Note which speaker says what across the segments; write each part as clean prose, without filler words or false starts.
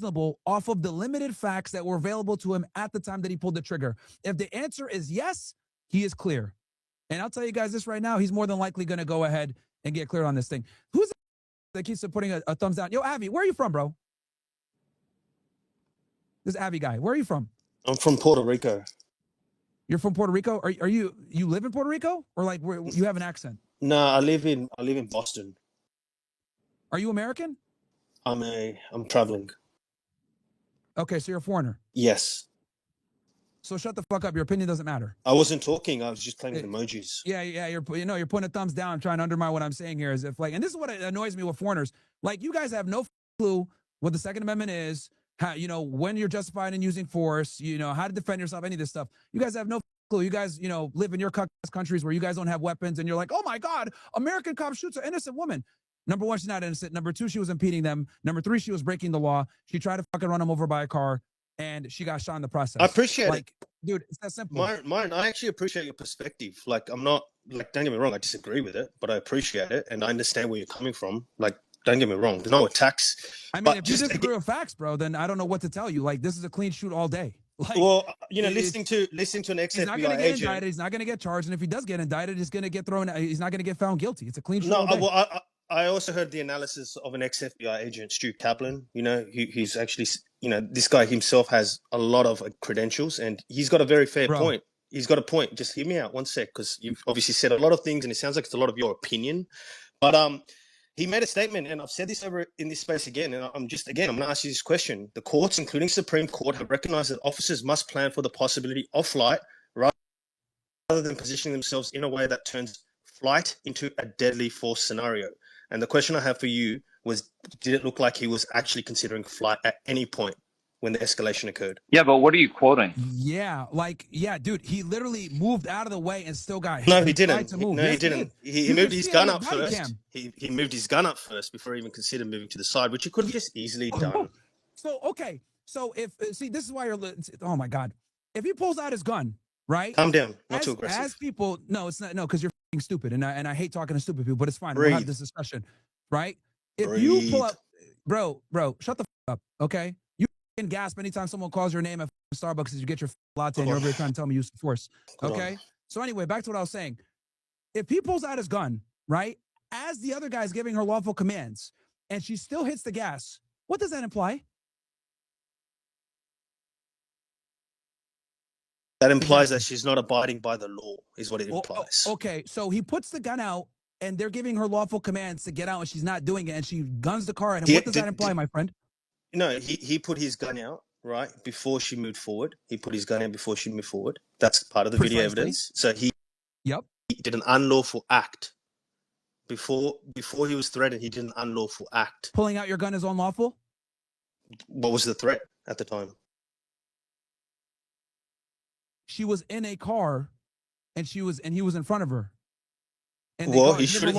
Speaker 1: reasonable off of the limited facts that were available to him at the time that he pulled the trigger? If the answer is yes, he is clear. And I'll tell you guys this right now, he's more than likely going to go ahead and get cleared on this thing. Who's that keeps putting a thumbs down? Yo, Avi, where are you from, bro? This Avi guy, where are you from?
Speaker 2: I'm from Puerto Rico.
Speaker 1: You're from Puerto Rico? Are you live in Puerto Rico, or like you have an accent?
Speaker 2: No, I live in Boston.
Speaker 1: Are you American?
Speaker 2: I'm traveling.
Speaker 1: Okay, so you're a foreigner.
Speaker 2: Yes.
Speaker 1: So shut the fuck up. Your opinion doesn't matter.
Speaker 2: I wasn't talking. I was just playing with emojis.
Speaker 1: Yeah. You're putting a thumbs down, trying to undermine what I'm saying here, as if like, and this is what annoys me with foreigners. Like, you guys have no clue what the Second Amendment is. How, when you're justified in using force, how to defend yourself, any of this stuff. You guys have no clue. You guys, live in your countries where you guys don't have weapons, and you're like, oh my God, American cop shoots an innocent woman. Number one, she's not innocent. Number two, she was impeding them. Number three, she was breaking the law. She tried to fucking run him over by a car, and she got shot in the process.
Speaker 2: I appreciate it.
Speaker 1: Dude, it's that simple.
Speaker 2: Myron, I actually appreciate your perspective. Like, I'm not, like, don't get me wrong, I disagree with it, but I appreciate it, and I understand where you're coming from. Like, don't get me wrong, there's no attacks.
Speaker 1: I mean, if you disagree with facts, bro, then I don't know what to tell you. Like, this is a clean shoot all day. Like,
Speaker 2: well, listening to an ex-FBI agent.
Speaker 1: He's not going to get indicted. He's not going to get charged. And if he does get indicted, he's going to get thrown. He's not going to get found guilty. It's a clean shoot all day.
Speaker 2: Well, I also heard the analysis of an ex-FBI agent, Stu Kaplan. He's actually, this guy himself has a lot of credentials, and he's got a very fair point. He's got a point. Just hear me out one sec, because you've obviously said a lot of things, and it sounds like it's a lot of your opinion. But he made a statement, and I've said this over in this space again, and I'm going to ask you this question. The courts, including Supreme Court, have recognized that officers must plan for the possibility of flight rather than positioning themselves in a way that turns flight into a deadly force scenario. And the question I have for you was, did it look like he was actually considering flight at any point when the escalation occurred?
Speaker 3: Yeah, but what are you quoting?
Speaker 1: Yeah, dude, he literally moved out of the way and still got hit.
Speaker 2: No, he didn't. He didn't. He moved his gun up first. He moved his gun up first before he even considered moving to the side, which he could have just easily done.
Speaker 1: So, okay. So this is why oh my God. If he pulls out his gun, right?
Speaker 2: Calm down. Not too aggressive.
Speaker 1: As people, no, it's not. No, because you're stupid, and I hate talking to stupid people, but it's fine. We'll have this discussion, right? If you pull up, bro, shut the fuck up, okay? You can gasp anytime someone calls your name at Starbucks as you get your latte and you're over here trying to tell me use force, okay? So anyway, back to what I was saying. If he pulls out his gun, right, as the other guy's giving her lawful commands, and she still hits the gas, what does that imply?
Speaker 2: That implies that she's not abiding by the law, is what it implies.
Speaker 1: Okay, so he puts the gun out, and they're giving her lawful commands to get out, and she's not doing it, and she guns the car. And what does that imply, my friend?
Speaker 2: No, he put his gun out, right, before she moved forward. He put his gun out before she moved forward. That's part of the video evidence. So he did an unlawful act. Before he was threatened, he did an unlawful act.
Speaker 1: Pulling out your gun is unlawful?
Speaker 2: What was the threat at the time?
Speaker 1: She was in a car, and he was in front of her. And
Speaker 2: well, he shouldn't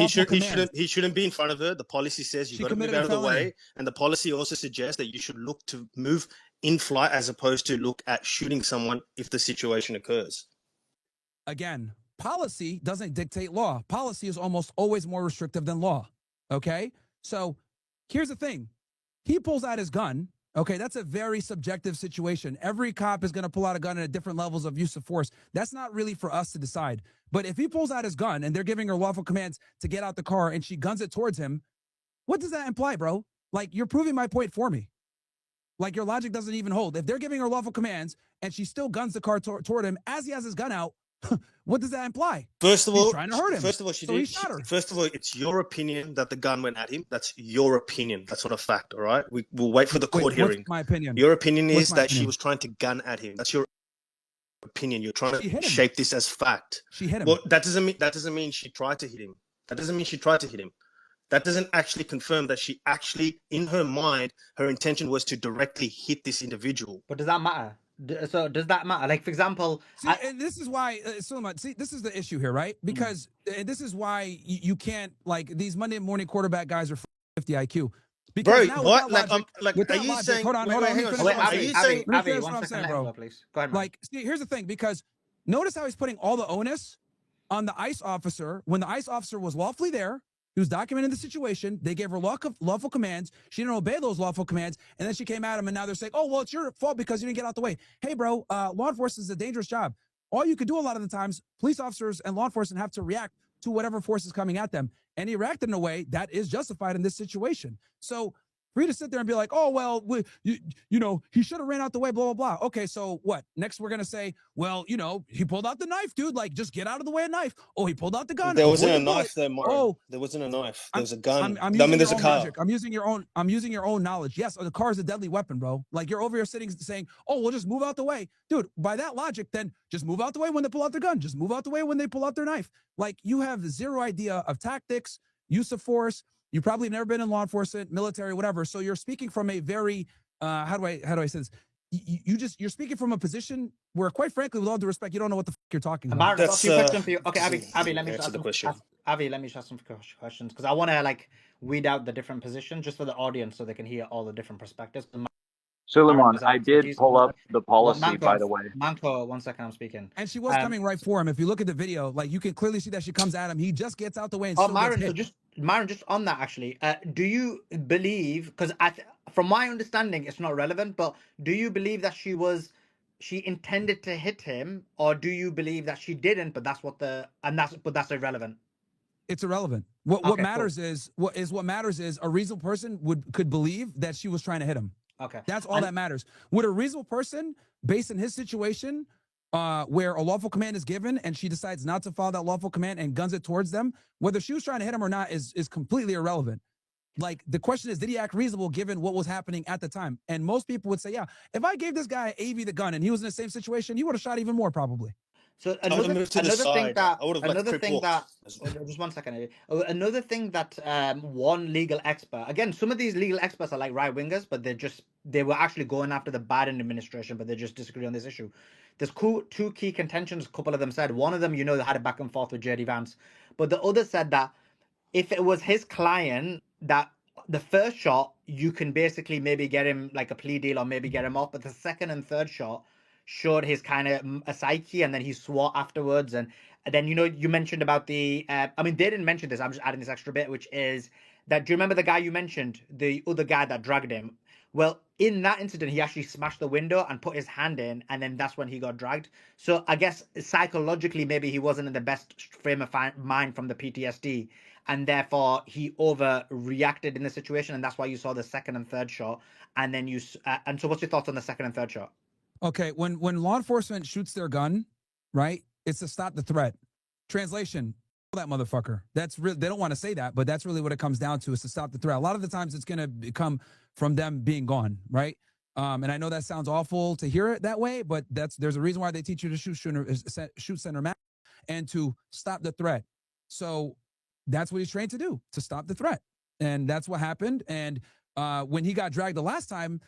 Speaker 2: be in front of her. The policy says you got to move out of the way, and the policy also suggests that you should look to move in flight as opposed to look at shooting someone if the situation occurs.
Speaker 1: Again, policy doesn't dictate law. Policy is almost always more restrictive than law. Okay, so here's the thing: he pulls out his gun. Okay, that's a very subjective situation. Every cop is going to pull out a gun at different levels of use of force. That's not really for us to decide. But if he pulls out his gun and they're giving her lawful commands to get out the car and she guns it towards him, what does that imply, bro? Like, you're proving my point for me. Like, your logic doesn't even hold. If they're giving her lawful commands and she still guns the car toward him as he has his gun out, what does that imply?
Speaker 2: First of all,
Speaker 1: he's trying to hurt him.
Speaker 2: First of all, he shot her. First of all, it's your opinion that the gun went at him. That's your opinion. That's not a fact, all right? We'll wait for the court hearing.
Speaker 1: What's my opinion?
Speaker 2: Your opinion is that she was trying to gun at him. That's your opinion. You're trying to shape this as fact.
Speaker 1: She hit him.
Speaker 2: Well, that doesn't mean she tried to hit him. That doesn't mean she tried to hit him. That doesn't actually confirm that she actually, in her mind, her intention was to directly hit this individual.
Speaker 4: But does that matter? So does that matter? Like, for example,
Speaker 1: and this is why, Suleiman, this is the issue here, right? Because this is why you can't, like, these Monday morning quarterback guys are 50 IQ.
Speaker 2: Because bro, what? Logic, are you saying?
Speaker 1: Hold on.
Speaker 4: Are you saying? Abby, one second, bro. Please go ahead, man.
Speaker 1: Like, see, here's the thing. Because notice how he's putting all the onus on the ICE officer when the ICE officer was lawfully there. He was documenting the situation. They gave her lawful commands. She didn't obey those lawful commands. And then she came at him, and now they're saying, oh, well, it's your fault because you didn't get out the way. Hey, bro, law enforcement is a dangerous job. All you could do a lot of the times, police officers and law enforcement have to react to whatever force is coming at them. And he reacted in a way that is justified in this situation. So for you to sit there and be like, oh, well, you know, he should have ran out the way, blah, blah, blah. Okay, so what? Next, we're going to say, well, you know, he pulled out the knife, dude. Like, just get out of the way of knife. Oh, he pulled out the gun.
Speaker 2: There wasn't a knife there, Myron. Oh, there wasn't a knife. There was a gun. I mean, there's a car. Logic. I'm using your own knowledge. Yes, the car is a deadly weapon, bro. Like, you're over here sitting saying, oh, we'll just move out the way. Dude, by that logic, then just move out the way when they pull out their gun. Just move out the way when they pull out their knife. Like, you have zero idea of tactics, use of force. You probably have never been in law enforcement, military, whatever. So you're speaking from a very, how do I say this? You're speaking from a position where, quite frankly, with all due respect, you don't know what the fuck you're talking about.
Speaker 4: That's a few questions for you. Okay, Avi, let me ask some questions because I want to like weed out the different positions just for the audience so they can hear all the different perspectives.
Speaker 3: Suleiman, I did pull up the policy, by the way.
Speaker 4: Manko, 1 second, I'm speaking.
Speaker 1: And she was coming right for him. If you look at the video, like, you can clearly see that she comes at him. He just gets out the way and still
Speaker 4: Myron,
Speaker 1: gets hit.
Speaker 4: so Myron, just on that, actually, do you believe, because from my understanding, it's not relevant, but do you believe that she intended to hit him, or do you believe that she didn't, but that's irrelevant?
Speaker 1: It's irrelevant. What matters is a reasonable person could believe that she was trying to hit him.
Speaker 4: Okay.
Speaker 1: That's all that matters. Would a reasonable person, based in his situation, where a lawful command is given and she decides not to follow that lawful command and guns it towards them, whether she was trying to hit him or not is completely irrelevant. Like, the question is, did he act reasonable given what was happening at the time? And most people would say, yeah, if I gave this guy AV the gun and he was in the same situation, he would have shot even more probably.
Speaker 4: So another thing that just 1 second. Another thing that one legal expert, again, some of these legal experts are like right wingers, but they were actually going after the Biden administration, but they just disagree on this issue. There's two key contentions. A couple of them said, one of them, you know, they had a back and forth with JD Vance, but the other said that if it was his client, that the first shot you can basically maybe get him like a plea deal or maybe get him off, but the second and third shot showed his kind of a psyche, and then he swore afterwards. And then, you know, you mentioned about the I mean, they didn't mention this, I'm just adding this extra bit, which is that, do you remember the guy you mentioned, the other guy that dragged him? Well, in that incident, he actually smashed the window and put his hand in, and then that's when he got dragged. So I guess psychologically, maybe he wasn't in the best frame of mind from the PTSD, and therefore he overreacted in the situation, and that's why you saw the second and third shot. And then and so what's your thoughts on the second and third shot?
Speaker 1: Okay, when law enforcement shoots their gun, right, it's to stop the threat. Translation, that motherfucker. That's real. They don't want to say that, but that's really what it comes down to, is to stop the threat. A lot of the times it's going to come from them being gone, right? And I know that sounds awful to hear it that way, but there's a reason why they teach you to shoot center mass and to stop the threat. So that's what he's trained to do, to stop the threat. And that's what happened. And when he got dragged the last time,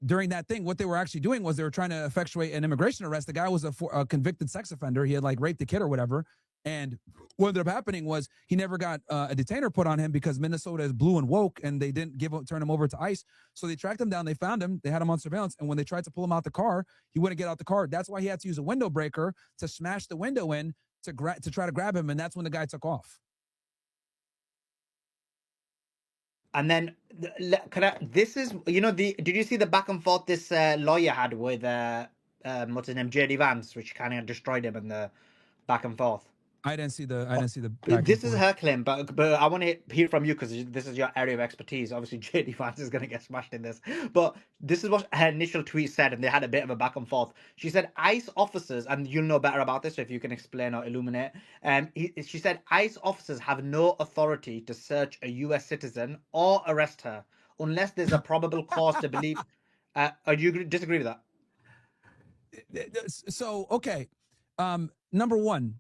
Speaker 1: during that thing, what they were actually doing was they were trying to effectuate an immigration arrest. The guy was a convicted sex offender. He had like raped a kid or whatever. And what ended up happening was he never got a detainer put on him because Minnesota is blue and woke, and they didn't turn him over to ICE. So they tracked him down. They found him. They had him on surveillance. And when they tried to pull him out the car, he wouldn't get out the car. That's why he had to use a window breaker to smash the window in to try to grab him. And that's when the guy took off.
Speaker 4: And then, this is, you know, did you see the back and forth this lawyer had with, what's his name, JD Vance, which kind of destroyed him in the back and forth?
Speaker 1: I didn't see the.
Speaker 4: This is her claim, but I want to hear from you because this is your area of expertise. Obviously, JD Vance is going to get smashed in this, but this is what her initial tweet said, and they had a bit of a back and forth. She said, ICE officers, and you'll know better about this, so if you can explain or illuminate. She said, ICE officers have no authority to search a U.S. citizen or arrest her unless there's a probable cause to believe. Do you disagree with that?
Speaker 1: So, okay, number one.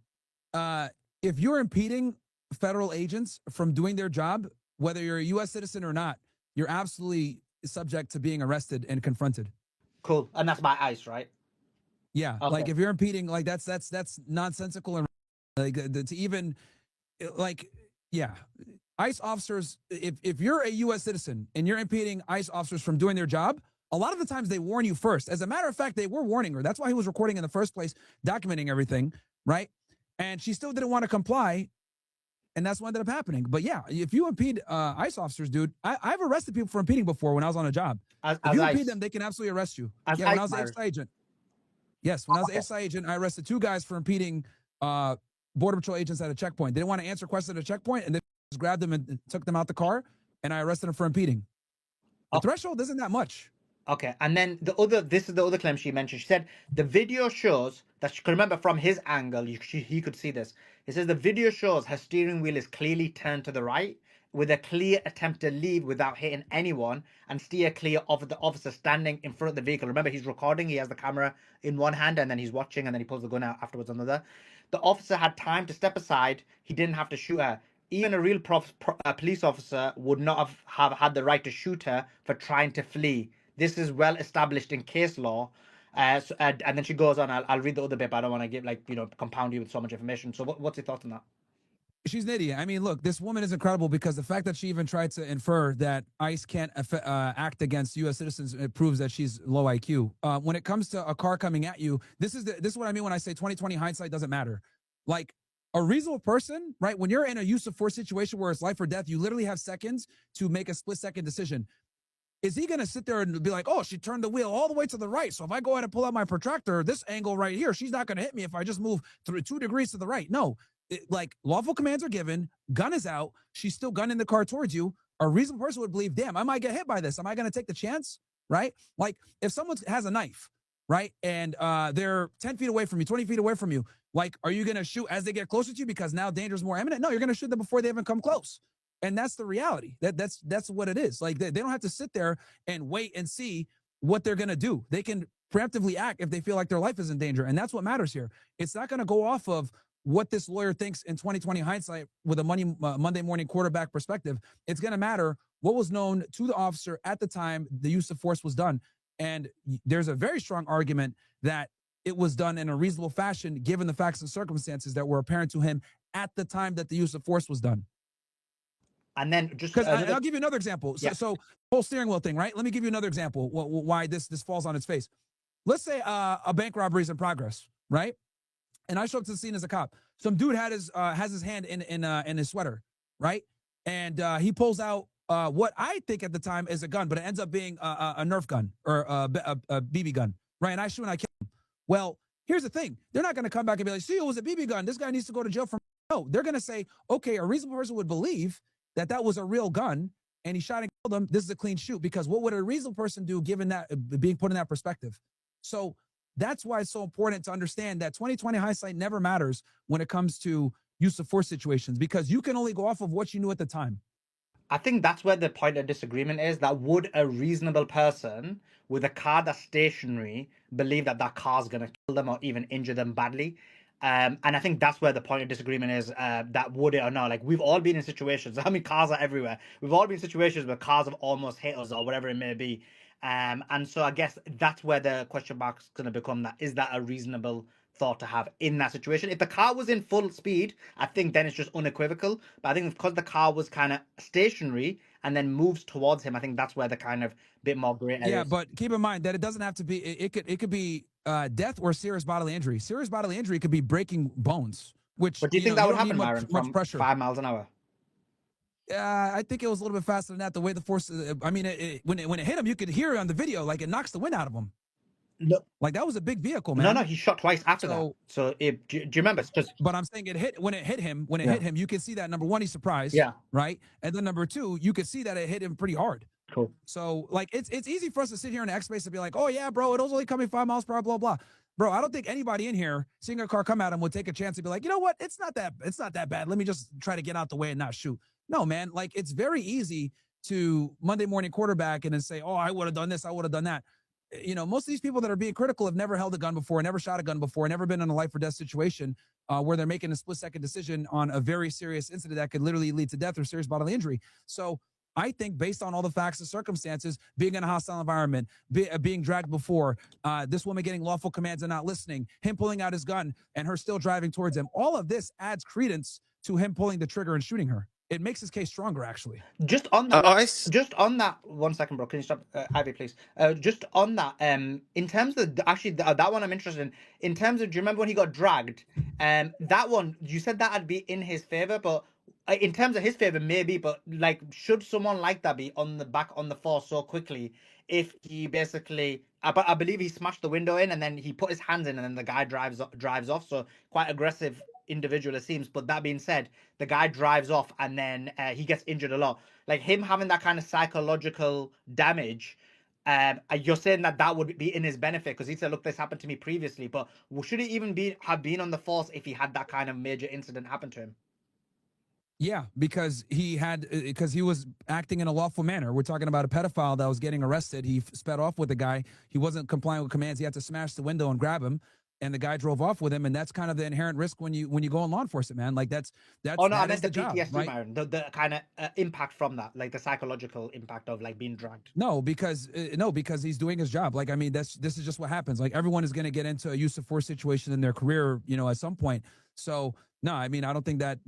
Speaker 1: If you're impeding federal agents from doing their job, whether you're a U.S. citizen or not, you're absolutely subject to being arrested and confronted.
Speaker 4: Cool. And that's by ICE, right?
Speaker 1: Yeah. Okay. Like, if you're impeding, like, that's nonsensical. And like, to even, like, yeah. ICE officers, if you're a U.S. citizen and you're impeding ICE officers from doing their job, a lot of the times they warn you first. As a matter of fact, they were warning her. That's why he was recording in the first place, documenting everything, right? And she still didn't want to comply. And that's what ended up happening. But yeah, if you impede ICE officers, dude, I've arrested people for impeding before when I was on a job. If you impede them, they can absolutely arrest you. Yeah, when I was an AFSI agent. Yes, when I was an AFSI agent, I arrested 2 guys for impeding Border Patrol agents at a checkpoint. They didn't want to answer questions at a checkpoint, and they just grabbed them and took them out the car, and I arrested them for impeding. The threshold isn't that much.
Speaker 4: Okay, and then this is the other claim she mentioned. She said the video shows that she could remember from his angle, he could see this. It says the video shows her steering wheel is clearly turned to the right with a clear attempt to leave without hitting anyone and steer clear of the officer standing in front of the vehicle. Remember, he's recording, he has the camera in one hand and then he's watching and then he pulls the gun out afterwards on the other. The officer had time to step aside. He didn't have to shoot her. Even a real police officer would not have had the right to shoot her for trying to flee. This is well established in case law. And then she goes on. I'll read the other bit, but I don't want to give compound you with so much information. So what's your thoughts on that?
Speaker 1: She's an idiot. I mean, look, this woman is incredible because the fact that she even tried to infer that ICE can't act against U.S. citizens, it proves that she's low IQ. When it comes to a car coming at you, this is what I mean when I say 20/20 hindsight doesn't matter. Like a reasonable person, right? When you're in a use of force situation where it's life or death, you literally have seconds to make a split-second decision. Is he going to sit there and be like, oh, she turned the wheel all the way to the right, so if I go ahead and pull out my protractor, this angle right here, she's not going to hit me if I just move 2 degrees to the right? No. Like lawful commands are given, gun is out, she's still gunning the car towards you. A reasonable person would believe, damn, I might get hit by this. Am I going to take the chance? Right? Like if someone has a knife, right, and they're 10 feet away from you, 20 feet away from you, like, are you going to shoot as they get closer to you because now danger is more imminent? No, you're going to shoot them before they even come close. And that's the reality. That's what it is. Like they don't have to sit there and wait and see what they're going to do. They can preemptively act if they feel like their life is in danger. And that's what matters here. It's not going to go off of what this lawyer thinks in 20/20 hindsight with a Monday morning quarterback perspective. It's going to matter what was known to the officer at the time the use of force was done. And there's a very strong argument that it was done in a reasonable fashion, given the facts and circumstances that were apparent to him at the time that the use of force was done.
Speaker 4: And then just
Speaker 1: because I'll give you another example. So whole steering wheel thing, right? Let me give you another example why this falls on its face. Let's say a bank robbery is in progress, right? And I show up to the scene as a cop. Some dude has his hand in his sweater, right? And he pulls out what I think at the time is a gun, but it ends up being a Nerf gun or a BB gun, right? And I shoot and I kill him. Well, here's the thing. They're not going to come back and be like, see, it was a BB gun. This guy needs to go to jail for. No, they're going to say, okay, a reasonable person would believe that was a real gun and he shot and killed him. This is a clean shoot, because what would a reasonable person do given that being put in that perspective? So that's why it's so important to understand that 20/20 hindsight never matters when it comes to use of force situations, because you can only go off of what you knew at the time.
Speaker 4: I think that's where the point of disagreement is, that would a reasonable person with a car that's stationary believe that car's going to kill them or even injure them badly? And I think that's where the point of disagreement is, that would it or not. Like, we've all been in situations, I mean, cars are everywhere. We've all been in situations where cars have almost hit us or whatever it may be. And so I guess that's where the question mark's going to become, that is that a reasonable thought to have in that situation? If the car was in full speed, I think then it's just unequivocal. But I think because the car was kind of stationary and then moves towards him, I think that's where the kind of bit more gray area.
Speaker 1: Yeah, but keep in mind that it doesn't have to be. It could be death or serious bodily injury. Serious bodily injury could be breaking bones. Which,
Speaker 4: but do you think that would happen, Myron, from pressure? 5 miles an hour?
Speaker 1: I think it was a little bit faster than that. The way the force, I mean, when it hit him, you could hear it on the video, like it knocks the wind out of him.
Speaker 4: No,
Speaker 1: like that was a big vehicle, man.
Speaker 4: No, he shot twice after that. So do you remember?
Speaker 1: But I'm saying when it hit him, you can see that, number one, he's surprised.
Speaker 4: Yeah.
Speaker 1: Right. And then number two, you could see that it hit him pretty hard.
Speaker 4: Cool.
Speaker 1: So like it's easy for us to sit here in the X space and be like, oh yeah, bro, it was only coming 5 miles per hour, blah blah. Bro, I don't think anybody in here seeing a car come at him would take a chance to be like, you know what, it's not that bad. Let me just try to get out the way and not shoot. No, man, like it's very easy to Monday morning quarterback and then say, oh, I would have done this, I would have done that. You know, most of these people that are being critical have never held a gun before, never shot a gun before, never been in a life or death situation where they're making a split-second decision on a very serious incident that could literally lead to death or serious bodily injury. So I think based on all the facts and circumstances, being in a hostile environment, being dragged before, this woman getting lawful commands and not listening, him pulling out his gun and her still driving towards him, all of this adds credence to him pulling the trigger and shooting her. It makes his case stronger, actually.
Speaker 4: Just on that, 1 second, bro. Can you stop, Ivy, please? Just on that, in terms of that one, I'm interested in. In terms of, do you remember when he got dragged? That one, you said that would be in his favor, but in terms of his favor, maybe, but like, should someone like that be on the force so quickly? If he basically, I believe he smashed the window in and then he put his hands in and then the guy drives off. So quite aggressive individual it seems. But that being said, the guy drives off and then he gets injured a lot. Like him having that kind of psychological damage. You're saying that would be in his benefit because he said, "Look, this happened to me previously." But should he even have been on the force if he had that kind of major incident happen to him?
Speaker 1: Yeah, because he was acting in a lawful manner. We're talking about a pedophile that was getting arrested. He sped off with the guy. He wasn't complying with commands. He had to smash the window and grab him, and the guy drove off with him. And that's kind of the inherent risk when you go in law enforcement, man. Like that's.
Speaker 4: Oh no,
Speaker 1: that
Speaker 4: I meant the
Speaker 1: job,
Speaker 4: PTSD,
Speaker 1: right?
Speaker 4: Myron. The kind of impact from that, like the psychological impact of like being dragged.
Speaker 1: No, because he's doing his job. Like I mean, this is just what happens. Like everyone is going to get into a use of force situation in their career, at some point. So no, I mean, I don't think that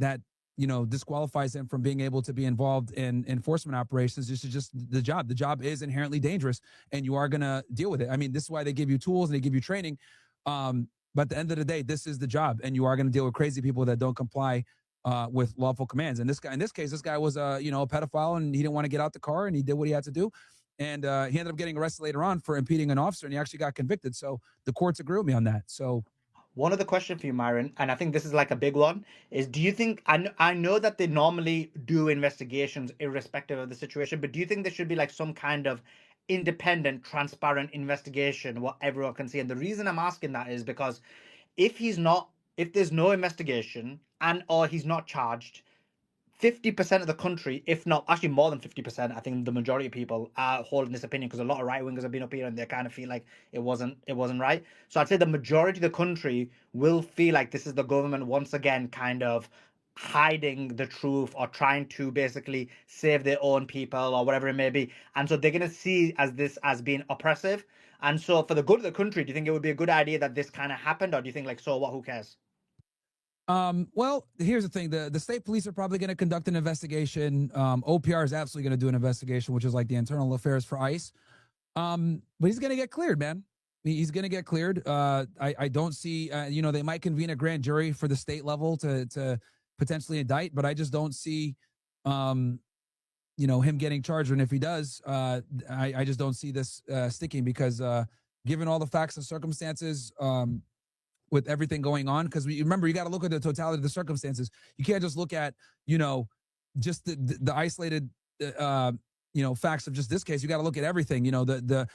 Speaker 1: disqualifies him from being able to be involved in enforcement operations. This is just the job. The job is inherently dangerous and you are going to deal with it. I mean, this is why they give you tools and they give you training. But at the end of the day, this is the job and you are going to deal with crazy people that don't comply with lawful commands. And in this case, this guy was a pedophile and he didn't want to get out the car and he did what he had to do. And he ended up getting arrested later on for impeding an officer and he actually got convicted. So the courts agree with me on that. So
Speaker 4: one other question for you, Myron, and I think this is like a big one, is do you think, I know that they normally do investigations irrespective of the situation, but do you think there should be like some kind of independent, transparent investigation what everyone can see? And the reason I'm asking that is because if there's no investigation or he's not charged, 50% of the country, if not actually more than 50%, I think the majority of people are holding this opinion because a lot of right wingers have been up here and they kind of feel like it wasn't right. So I'd say the majority of the country will feel like this is the government once again kind of hiding the truth or trying to basically save their own people or whatever it may be. And so they're going to see this as being oppressive. And so for the good of the country, do you think it would be a good idea that this kind of happened, or do you think like, so what, who cares?
Speaker 1: Well, here's the thing. The state police are probably going to conduct an investigation. OPR is absolutely going to do an investigation, which is like the internal affairs for ICE. But he's going to get cleared, man. He's going to get cleared. I don't see, they might convene a grand jury for the state level to potentially indict, but I just don't see, him getting charged. And if he does, I just don't see this sticking because given all the facts and circumstances, with everything going on, because remember, you got to look at the totality of the circumstances. You can't just look at, just the isolated, facts of just this case. You got to look at everything. The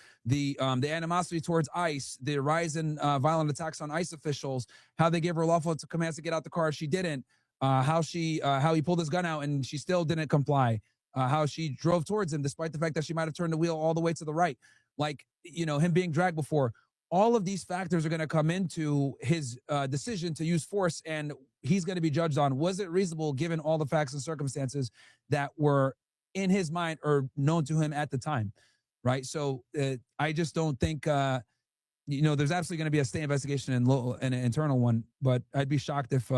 Speaker 1: animosity towards ICE, the rise in violent attacks on ICE officials, how they gave her lawful commands to get out the car, she didn't. How he pulled his gun out and she still didn't comply. How she drove towards him despite the fact that she might have turned the wheel all the way to the right. Like, him being dragged before. All of these factors are going to come into his decision to use force, and he's going to be judged on, was it reasonable given all the facts and circumstances that were in his mind or known to him at the time, right? So I just don't think, there's absolutely going to be a state investigation and an internal one, but I'd be shocked if